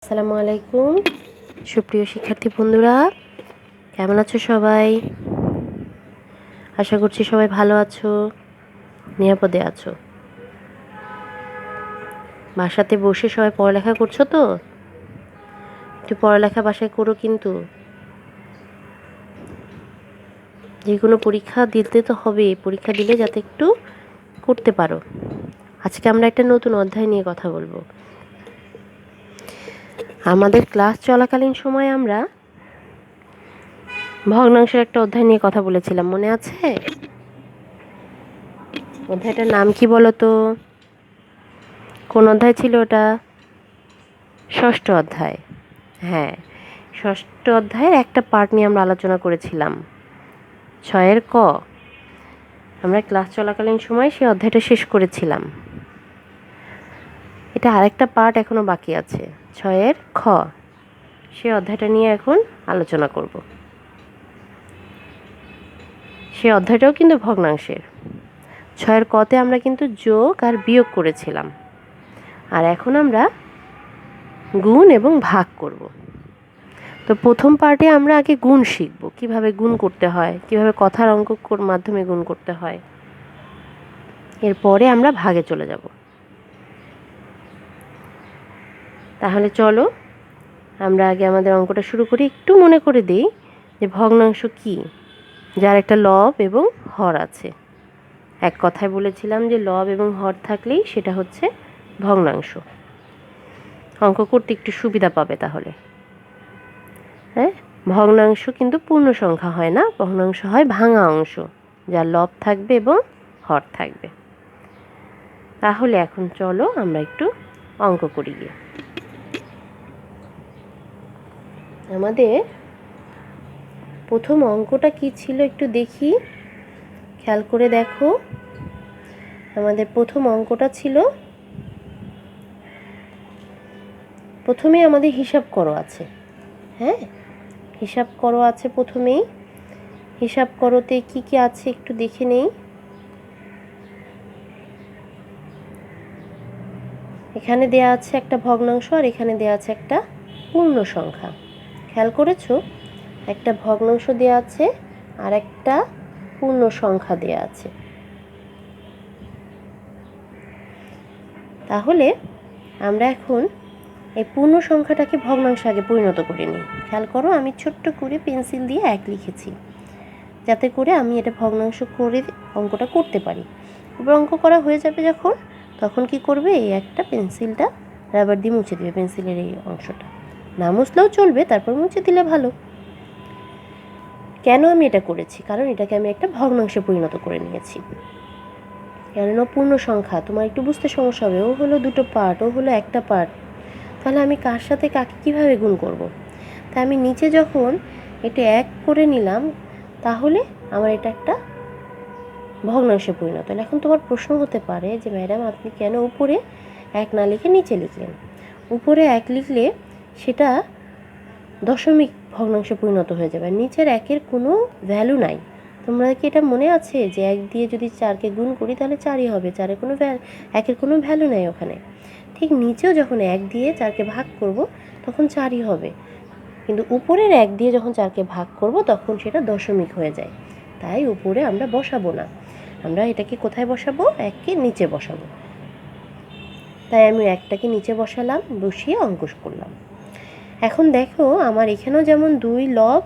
আসসালামু আলাইকুম সুপ্রিয় শিক্ষার্থী বন্ধুরা, কেমন আছো সবাই? আশা করছি সবাই ভালো আছো, নিরাপদে আছো। বাসাতে বসে সবাই পড়ালেখা করছো তো? একটু পড়ালেখা বাসায় করো কিন্তু। যে কোনো পরীক্ষা দিতে তো হবে, পরীক্ষা দিলে যাতে একটু করতে পারো। আজকে আমরা একটা নতুন অধ্যায় নিয়ে কথা বলবো। আমাদের ক্লাস চলাকালীন সময় আমরা ভগ্নাংশের একটা অধ্যায় নিয়ে কথা বলেছিলাম, মনে আছে? অধ্যায়টার নাম কি বলো তো? কোন অধ্যায় ছিল ওটা? ষষ্ঠ অধ্যায়। হ্যাঁ, ষষ্ঠ অধ্যায়ের একটা পার্ট নিয়ে আমরা আলোচনা করেছিলাম, 6 ক। আমরা ক্লাস চলাকালীন সময় সেই অধ্যায়টা শেষ করেছিলাম। এটা আরেকটা পার্ট এখনো বাকি আছে, 6 খ। সেই অধ্যায়টা নিয়ে এখন আলোচনা করব। সেই অধ্যায়টাও কিন্তু ভগ্নাংশের। 6 কতে আমরা কিন্তু যোগ আর বিয়োগ করেছিলাম, আর এখন আমরা গুণ এবং ভাগ করব। তো প্রথম পার্টে আমরা আগে গুণ শিখব, কিভাবে গুণ করতে হয়, কিভাবে কথার অঙ্কর মাধ্যমে গুণ করতে হয়। এরপরে আমরা ভাগে চলে যাব। তাহলে চলো আমরা আগে আমাদের অঙ্কটা শুরু করি। একটু মনে করে দিই যে ভগ্নাংশ কি, যার একটা লব এবং হর আছে। এক কথায় বলেছিলাম যে লব এবং হর থাকলেই সেটা হচ্ছে ভগ্নাংশ। অঙ্ক করতে একটু সুবিধা পাবে তাহলে। হ্যাঁ, ভগ্নাংশ কিন্তু পূর্ণ সংখ্যা হয় না, ভগ্নাংশ হয় ভাঙা অংশ, যার লব থাকবে এবং হর থাকবে। তাহলে এখন চলো আমরা একটু অঙ্ক করি গিয়ে। আমাদের প্রথম অঙ্কটা কি ছিল একটু দেখি, খেয়াল করে দেখো। আমাদের প্রথম অঙ্কটা ছিল, প্রথমে আমাদের হিসাব করো আছে। হ্যাঁ, হিসাব করো আছে প্রথমেই। হিসাব করোতে কি কি আছে একটু দেখে নেই। এখানে দেয়া আছে একটা ভগ্নাংশ আর এখানে দেয়া আছে একটা পূর্ণ সংখ্যা। খেয়াল করেছো? একটা ভগ্নাংশ দেয়া আছে আর একটা পূর্ণ সংখ্যা দেয়া আছে। তাহলে আমরা এখন এই পূর্ণ সংখ্যাটাকে ভগ্নাংশে আগে পরিণত করে নিই। খেয়াল করো, আমি ছোট্ট করে পেন্সিল দিয়ে 1 লিখেছি, যাতে করে আমি এটা ভগ্নাংশ করে অঙ্কটা করতে পারি। এবার অঙ্ক করা হয়ে যাবে যখন, তখন কি করবে, এই একটা পেন্সিলটা রাবার দিয়ে মুছে দেবে, পেন্সিলের এই অংশটা। না মুছলেও চলবে, তারপর মুছে দিলে ভালো। কেন আমি এটা করেছি? কারণ এটাকে আমি একটা ভগ্নাংশে পরিণত করে নিয়েছি। কেননা পূর্ণ সংখ্যা, তোমার একটু বুঝতে সমস্যা হবে। ও হলো দুটো পার্ট, ও হলো একটা পার্ট, তাহলে আমি কার সাথে কাকে কীভাবে গুণ করব? তাই আমি নিচে যখন এটা 1 করে নিলাম, তাহলে আমার এটা একটা ভগ্নাংশে পরিণত হলো। এখন তোমার প্রশ্ন হতে পারে যে ম্যাডাম আপনি কেন উপরে 1 না লিখে নিচে লিখলেন? উপরে 1 লিখলে সেটা দশমিক ভগ্নাংশে পরিণত হয়ে যাবে, নিচের 1-এর কোনো ভ্যালু নাই। তোমরা কি এটা মনে আছে যে 1 দিয়ে যদি 4কে গুণ করি তাহলে 4ই হবে, 4-এর কোনো 1-এর কোনো ভ্যালু নাই ওখানে। ঠিক নিচেও যখন 1 দিয়ে 4কে ভাগ করব তখন 4ই হবে, কিন্তু উপরের 1 দিয়ে যখন 4কে ভাগ করব তখন সেটা দশমিক হয়ে যায়। তাই উপরে আমরা বসাবো না, আমরা এটাকে কোথায় বসাবো? 1কে নিচে বসাবো। তাই আমি 1টাকে নিচে বসালাম, বসিয়ে অঙ্ক করলাম। এখন দেখো, আমার এখানেও যেমন 2 লব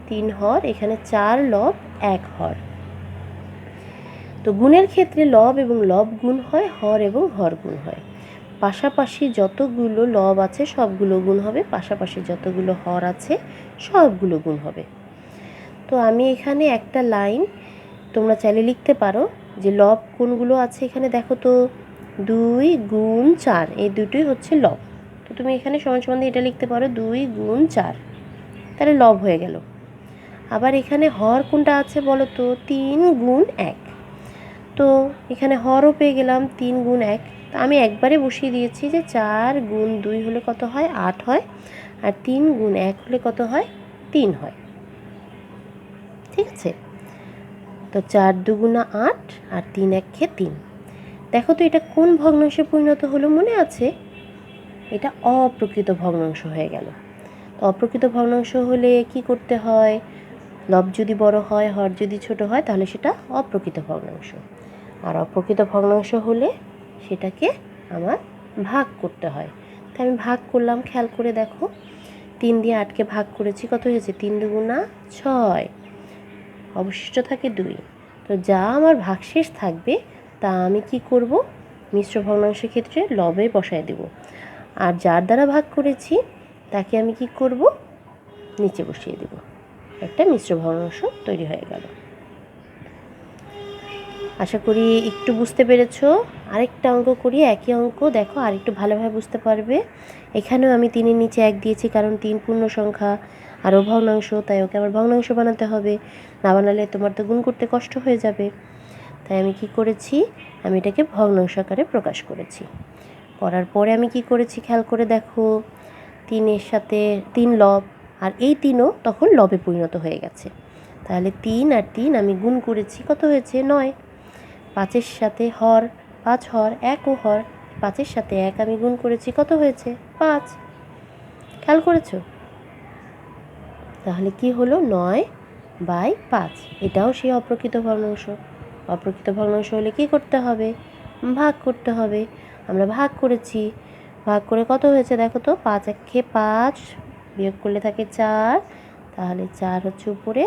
3 হর, এখানে 4 লব 1 হর। তো গুণের ক্ষেত্রে লব এবং লব গুণ হয়, হর এবং হর গুণ হয়। পাশাপাশি যতগুলো লব আছে সবগুলো গুণ হবে, পাশাপাশি যতগুলো হর আছে সবগুলো গুণ হবে। তো আমি এখানে একটা লাইন তোমরা চাইলে লিখতে পারো যে লব কোনগুলো আছে এখানে দেখো তো, 2 গুণ 4, এই দুটোই হচ্ছে লব। তো তুমি এখানে সমান সমান দিয়ে এটা লিখতে পারো 2 গুণ 4, তাহলে লব হয়ে গেল। আবার এখানে হর কোনটা আছে বলো তো? 3 গুণ 1। তো এখানে হরও পেয়ে গেলাম 3 গুণ 1। তো আমি একবারে বসিয়ে দিয়েছি যে 4 গুণ 2 হলে কত হয়? 8 হয়, আর 3 গুণ 1 হলে কত হয়? 3 হয়। ঠিক আছে? তো 4 দুগুণা 8 আর 3 1 3। দেখো তো এটা কোন ভগ্নাংশে পরিণত হলো, মনে আছে? এটা অপ্রকৃত ভগ্নাংশ হয়ে গেল। তো অপ্রকৃত ভগ্নাংশ হলে কি করতে হয়? লব যদি বড় হয়, হর যদি ছোট হয়, তাহলে সেটা অপ্রকৃত ভগ্নাংশ। আর অপ্রকৃত ভগ্নাংশ হলে সেটাকে আমার ভাগ করতে হয়। তো আমি ভাগ করলাম, খেয়াল করে দেখো 3 দিয়ে 8কে ভাগ করেছি, কত হয়েছে? 3 দুগুণা 6, অবশিষ্ট থাকে 2। তো যা আমার ভাগশেষ থাকবে তা আমি কি করব? মিশ্র ভগ্নাংশের ক্ষেত্রে লবে বসায় দেব। আর যার দ্বারা ভাগ করেছি তাকে আমি কি করব? নিচে বসিয়ে দেব। একটা মিশ্র ভগ্নাংশ তৈরি হয়ে গেল। আশা করি একটু বুঝতে পেরেছো। আরেকটা অঙ্ক করি, একই অঙ্ক, দেখো আর একটু ভালোভাবে বুঝতে পারবে। এখানেও আমি 3-এর নিচে 1 দিয়েছি, কারণ 3 পূর্ণ সংখ্যা আরও ভগ্নাংশ, তাই ওকে আবার ভগ্নাংশ বানাতে হবে। না বানালে তোমার তো গুণ করতে কষ্ট হয়ে যাবে। তাই আমি কি করেছি? আমি এটাকে ভগ্নাংশ আকারে প্রকাশ করেছি। করার পরে আমি কি করেছি খেয়াল করে দেখো, 3-এর সাথে 3 লব, আর এই 3ও তখন লবে পরিণত হয়ে গেছে। তাহলে 3 আর 3 আমি গুণ করেছি, কত হয়েছে? 9। 5-এর সাথে হর, 5 হর, 1 ও হর, 5-এর সাথে 1 আমি গুণ করেছি, কত হয়েছে? 5। খেয়াল করেছো? তাহলে কি হলো? 9/5। এটাও সেই অপ্রকৃত ভগ্নাংশ। অপ্রকৃত ভগ্নাংশ হলে কি করতে হবে? ভাগ করতে হবে। আমরা ভাগ করেছি, ভাগ করে কত হয়েছে দেখো তো? 5 একে 5, বিয়োগ করলে থাকে 4, তাহলে 4 হচ্ছে উপরে,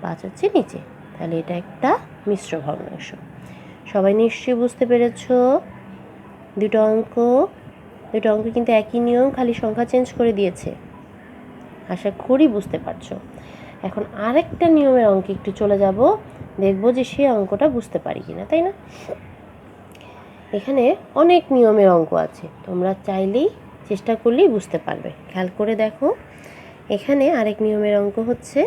5 হচ্ছে নিচে। তাহলে এটা একটা মিশ্র ভগ্নাংশ। সবাই নিশ্চয়ই বুঝতে পেরেছো দুটো অঙ্ক কিন্তু একই নিয়ম, খালি সংখ্যা চেঞ্জ করে দিয়েছে। আশা করি বুঝতে পারছো। এখন আরেকটা নিয়মের অঙ্কে একটু চলে যাব, দেখব যে সে অঙ্কটা বুঝতে পারি কিনা, তাই না? এখানে অনেক নিয়মের অঙ্ক আছে, তোমরা চাইলেই চেষ্টা করলেই বুঝতে পারবে। খেয়াল করে দেখো, এখানে আরেক নিয়মের অঙ্ক হচ্ছে,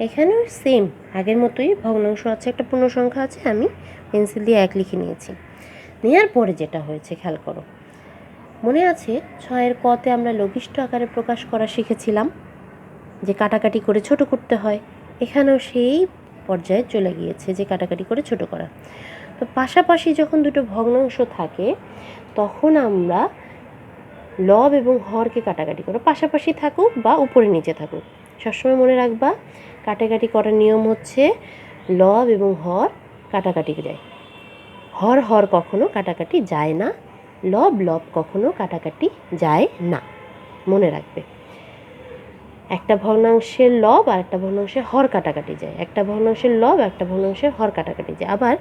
এখানেও সেম আগের মতোই ভগ্নাংশ আছে, একটা পূর্ণ সংখ্যা আছে, আমি পেন্সিল দিয়ে 1 লিখে নিয়েছি। নেওয়ার পরে যেটা হয়েছে খেয়াল করো, মনে আছে 6-এর কতে আমরা লঘিষ্ঠ আকারে প্রকাশ করা শিখেছিলাম, যে কাটাকাটি করে ছোট করতে হয়। এখানেও সেই পর্যায়ে চলে গিয়েছে, যে কাটাকাটি করে ছোট করা। তো পাশাপাশি যখন দুটো ভগ্নাংশ থাকে তখন আমরা লব এবং হরকে কাটাকাটি করো, পাশাপাশি থাকুক বা উপরে নিচে থাকুক, সবসময় মনে রাখবা কাটাকাটি করার নিয়ম হচ্ছে লব এবং হর কাটাকাটি যায়, হর হর কখনো কাটাকাটি যায় না, লব লব কখনো কাটাকাটি যায় না। মনে রাখবে, একটা ভগ্নাংশের লব আর একটা ভগ্নাংশের হর কাটাকাটি যায়, একটা ভগ্নাংশের লব একটা ভগ্নাংশের হর কাটাকাটি যায়। আবার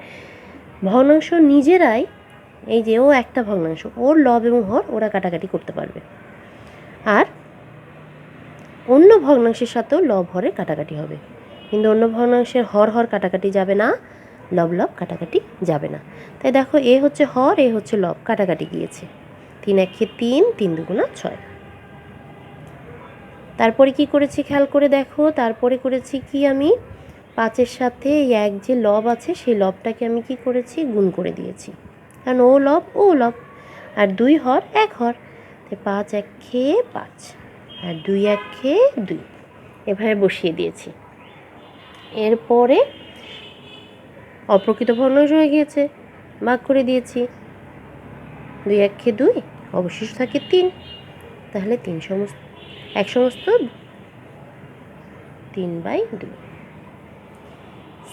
ভগ্নাংশ নিজেরাই, এই যে ও একটা ভগ্নাংশ, ওর লব এবং হর ওরা কাটাকাটি করতে পারবে, আর অন্য ভগ্নাংশের সাথেও লব হরে কাটাকাটি হবে, কিন্তু অন্য ভগ্নাংশের হর হর কাটাকাটি যাবে না, লব লব কাটাকাটি যাবে না। তাই দেখো, এ হচ্ছে হর, এ হচ্ছে লব, কাটাকাটি গিয়েছে। 3 একে 3, 3 দুগুণা 6। তারপরে কি করেছি খেয়াল করে দেখো, তারপরে করেছি কি, আমি 5-এর সাথে এই 1 যে লব আছে সেই লবটাকে আমি কি করেছি? গুণ করে দিয়েছি, কারণ ও লব ও লব, আর 2 হর 1 হর, তাই 5 একে 5 আর 2 একে 2, এভাবে বসিয়ে দিয়েছি। এরপরে অপ্রকৃত ভগ্নাংশ হয়ে গিয়েছে, ভাগ করে দিয়েছি, 2 একে 2, অবশিষ্ট থাকে 3, তাহলে 3 সমস্ত 1 সমস্ত 3/2।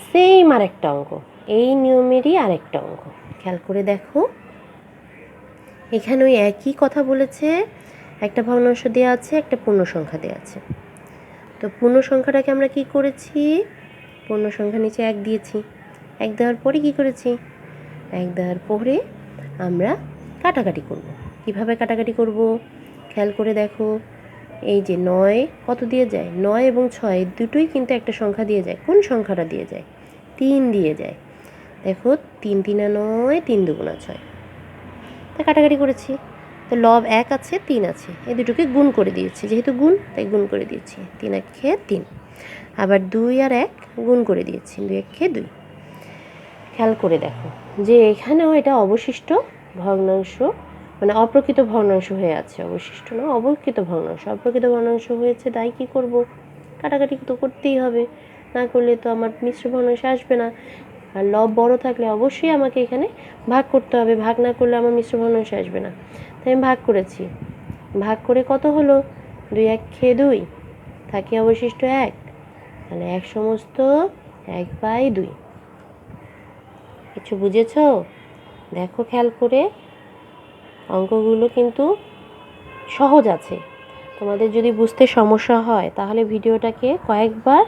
সেম আরেকটা অঙ্ক, এই নিয়মেরই আরেকটা অঙ্ক, খেয়াল করে দেখো। এখানে ওই একই কথা বলেছে, একটা ভগ্নাংশ দেওয়া আছে, একটা পূর্ণ সংখ্যা দেওয়া আছে। তো পূর্ণ সংখ্যাটাকে আমরা কি করেছি? পূর্ণ সংখ্যা নিচে 1 দিয়েছি, 1 দেওয়ার পরে কি করেছি? 1 দেওয়ার পরে আমরা কাটাকাটি করব। কিভাবে কাটাকাটি করব খেয়াল করে দেখো, এই যে 9 কত দিয়ে যায়? 9 এবং 6 দুটোই কিন্তু একটা সংখ্যা দিয়ে যায়। কোন সংখ্যাটা দিয়ে যায়? 3 দিয়ে যায়। দেখো 3 3 9, 3 দুগুণা 6, তা কাটাকাটি করেছি। তো লব 1 আছে, 3 আছে, এই দুটোকে গুণ করে দিয়েছি, যেহেতু গুণ তাই গুণ করে দিয়েছি, 3 একে 3। আবার 2 আর 1 গুণ করে দিয়েছি, 2 একে 2। খেয়াল করে দেখো যে এখানেও এটা অবশিষ্ট ভগ্নাংশ, মানে অপ্রকৃত ভগ্নাংশ হয়ে আছে, অবশিষ্ট না, অপ্রকৃত ভগ্নাংশ। অপ্রকৃত ভগ্নাংশ হয়েছে, তাই কি করব? কাটাকাটি তো করতেই হবে, না করলে তো আমার মিশ্র ভগ্নাংশ আসবে না। আর লব বড় থাকলে অবশ্যই আমাকে এখানে ভাগ করতে হবে, ভাগ না করলে আমার মিশ্র ভগ্নাংশ আসবে না। তাই আমি ভাগ করেছি, ভাগ করে কত হলো? 2 1 খেয়ে 2, থাকে অবশিষ্ট 1, তাহলে 1 সমস্ত 1/2। কিছু বুঝেছ? দেখো খেয়াল করে, অঙ্কগুলো কিন্তু সহজ আছে। তোমাদের যদি বুঝতে সমস্যা হয় তাহলে ভিডিওটাকে কয়েকবার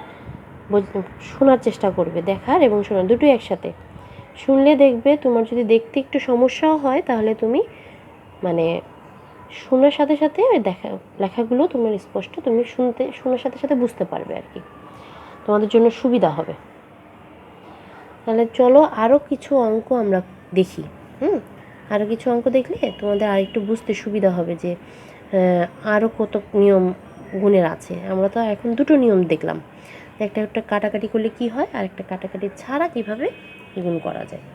শোনার চেষ্টা করবে, দেখার এবং শোনার দুটোই একসাথে শুনলে দেখবে তোমার যদি দেখতে একটু সমস্যাও হয় তাহলে তুমি মানে শোনার সাথে সাথে ওই লেখাগুলো তোমার স্পষ্ট, তুমি শোনার সাথে সাথে বুঝতে পারবে আর কি, তোমাদের জন্য সুবিধা হবে। তাহলে চলো আরও কিছু অঙ্ক আমরা দেখি। আরও কিছু অঙ্ক দেখলে তোমাদের আরেকটু বুঝতে সুবিধা হবে যে আরও কত নিয়ম গুণের আছে। আমরা তো এখন দুটো নিয়ম দেখলাম, একটা কাটাকাটি করলে কি হয় আর একটা কাটাকাটি ছাড়া কিভাবে গুণ করা যায়।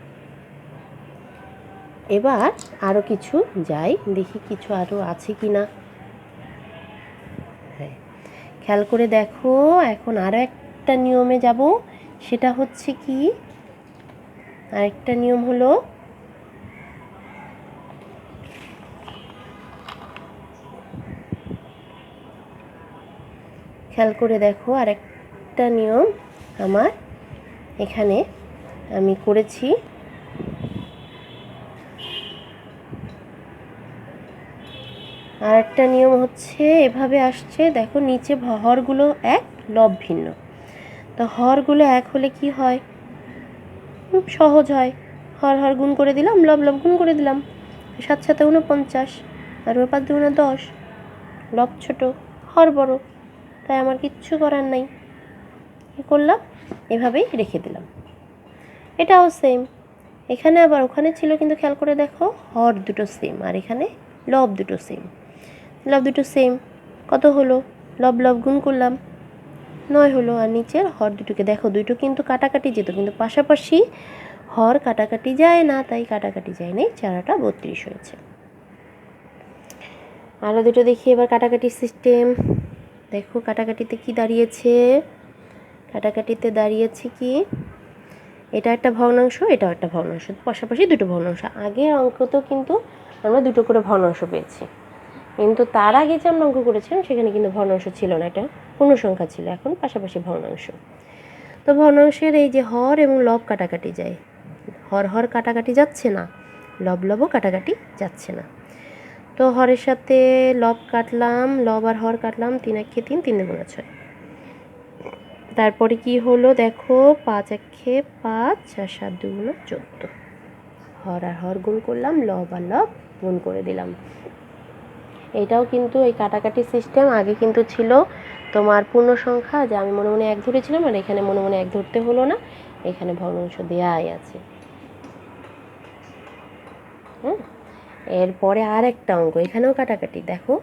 এবার আরও কিছু যাই দেখি, কিছু আরও আছে কি না। হ্যাঁ, খেয়াল করে দেখো, এখন আরও একটা নিয়মে যাব। সেটা হচ্ছে কি, আরেকটা নিয়ম হলো খেয়াল করে দেখো, আরেকটা নিয়ম আমার এখানে আমি করেছি। আর একটা নিয়ম হচ্ছে এভাবে আসছে, দেখো নিচে হরগুলো এক, লব ভিন্ন। তো হরগুলো এক হলে কি হয়? খুব সহজ হয়, হর হর গুণ করে দিলাম, লব লব গুণ করে দিলাম, 7 7 49, আর 5 2 10। লব ছোট, হর বড়, তাই আমার কিচ্ছু করার নাই, কী করলাম? এভাবেই রেখে দিলাম। এটাও সেম, এখানে আবার ওখানে ছিল কিন্তু খেয়াল করে দেখো, হর দুটো সেম আর এখানে লব দুটো সেম। লব দুটো সেম, কত হলো? লব লব গুণ করলাম, 9 হলো। আর নিচের হর দুটোকে দেখো, দুটো কিন্তু কাটাকাটি যেত, কিন্তু পাশাপাশি হর কাটাকাটি যায় না, তাই কাটাকাটি যায় নাই, 4টা 32 হয়েছে। আরও দুটো দেখি এবার কাটাকাটি সিস্টেম। দেখো কাটাকাটিতে কি দাঁড়িয়েছে, কাটাকাটিতে দাঁড়িয়েছে কি, এটা একটা ভগ্নাংশ, এটাও একটা ভগ্নাংশ, পাশাপাশি দুটো ভগ্নাংশ। আগের অঙ্কতেও কিন্তু আমরা দুটো করে ভগ্নাংশ পেয়েছি, কিন্তু তার আগে যে আমরা অঙ্ক করেছিলাম সেখানে কিন্তু ভগ্নাংশ ছিল না, এটা পূর্ণ সংখ্যা ছিল, এখন পাশাপাশি ভগ্নাংশ। তো ভগ্নাংশের এই যে হর এবং লব কাটাকাটি যায়, হর হর কাটাকাটি যাচ্ছে না, লব লবও কাটাকাটি যাচ্ছে না। তো হরের সাথে লব কাটলাম, লব আর হর কাটলাম, 3 1 3, 3 2 6। তারপরে কি হলো দেখো, 5 1 5 আর 7 2 14। হর আর হর গুণ করলাম, লব আর লব গুণ করে দিলাম। এটাও কিন্তু এই কাটাকাটি সিস্টেম আগে কিন্তু ছিল তোমার পূর্ণ সংখ্যা, যে আমি মনে মনে 1 ধরেছিলাম, আর এখানে মনে মনে 1 ধরতে হলো না, এখানে ভগ্নাংশ দেয়াই আছে। এরপরে আর একটা অঙ্ক, এখানেও কাটাকাটি, দেখো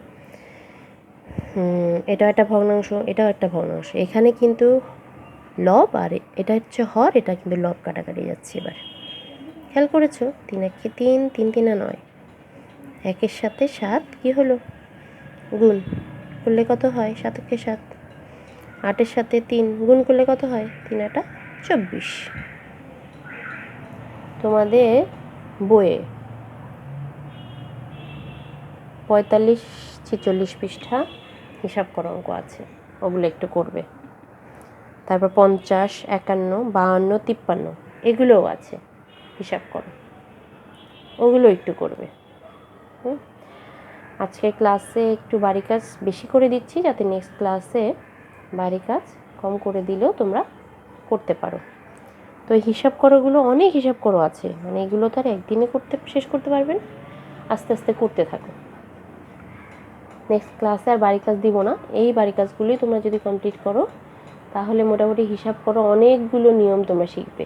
এটাও একটা ভগ্নাংশ, এটাও একটা ভগ্নাংশ, এখানে কিন্তু লব আর এটা হচ্ছে হর, এটা কিন্তু লব কাটাকাটি যাচ্ছে। এবার খেয়াল করেছো, 3 1 3, 3 3 9, 1-এর সাথে 7 কি হলো? গুণ করলে কত হয়? 7 1 7। 8-এর সাথে 3 গুণ করলে কত হয়? 3 8 24। তোমাদের বইয়ে 45 46 পৃষ্ঠা হিসাব করা অঙ্ক আছে, ওগুলো একটু করবে। তারপর 50 51 52 53 এগুলোও আছে, হিসাব করো, ওগুলো একটু করবে। আজকের ক্লাসে একটু বাড়ি কাজ বেশি করে দিচ্ছি, যাতে নেক্সট ক্লাসে বাড়ি কাজ কম করে দিলেও তোমরা করতে পারো। তো হিসাব করোগুলো অনেক হিসাব করো আছে, মানে এগুলো তো আর একদিনে শেষ করতে পারবেন, আস্তে আস্তে করতে থাকো। নেক্সট ক্লাসে আর বাড়ি কাজ দিব না, এই বাড়ি কাজগুলোই তোমরা যদি কমপ্লিট করো তাহলে মোটামুটি হিসাব করো অনেকগুলো নিয়ম তোমরা শিখবে।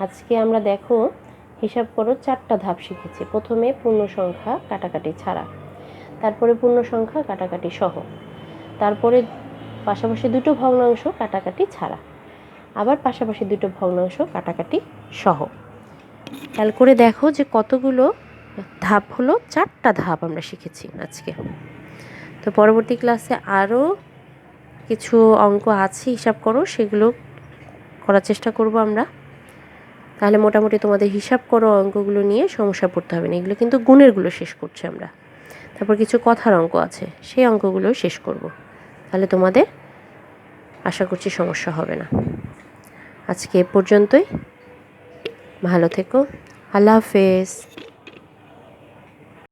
আজকে আমরা দেখো হিসাব করো 4টা ধাপ শিখেছি। প্রথমে পূর্ণ সংখ্যা কাটাকাটি ছাড়া, তারপরে পূর্ণ সংখ্যা কাটাকাটি সহ, তারপরে পাশাপাশি দুটো ভগ্নাংশ কাটাকাটি ছাড়া, আবার পাশাপাশি দুটো ভগ্নাংশ কাটাকাটি সহ। খেয়াল করে দেখো যে কতগুলো ধাপ হলো, 4টা ধাপ আমরা শিখেছি আজকে। তো পরবর্তী ক্লাসে আরও কিছু অঙ্ক আছে হিসাব করো, সেগুলো করার চেষ্টা করব আমরা। তাহলে মোটামুটি তোমাদের হিসাব করো অঙ্কগুলো নিয়ে সমস্যা পড়তে হবে না, এগুলো কিন্তু গুণেরগুলো শেষ করছি আমরা। তারপর কিছু কথার অঙ্ক আছে, সেই অঙ্কগুলোও শেষ করব। তাহলে তোমাদের আশা করছি সমস্যা হবে না। আজকে এ পর্যন্তই। ভালো থেকো। আল্লাহ হাফেজ।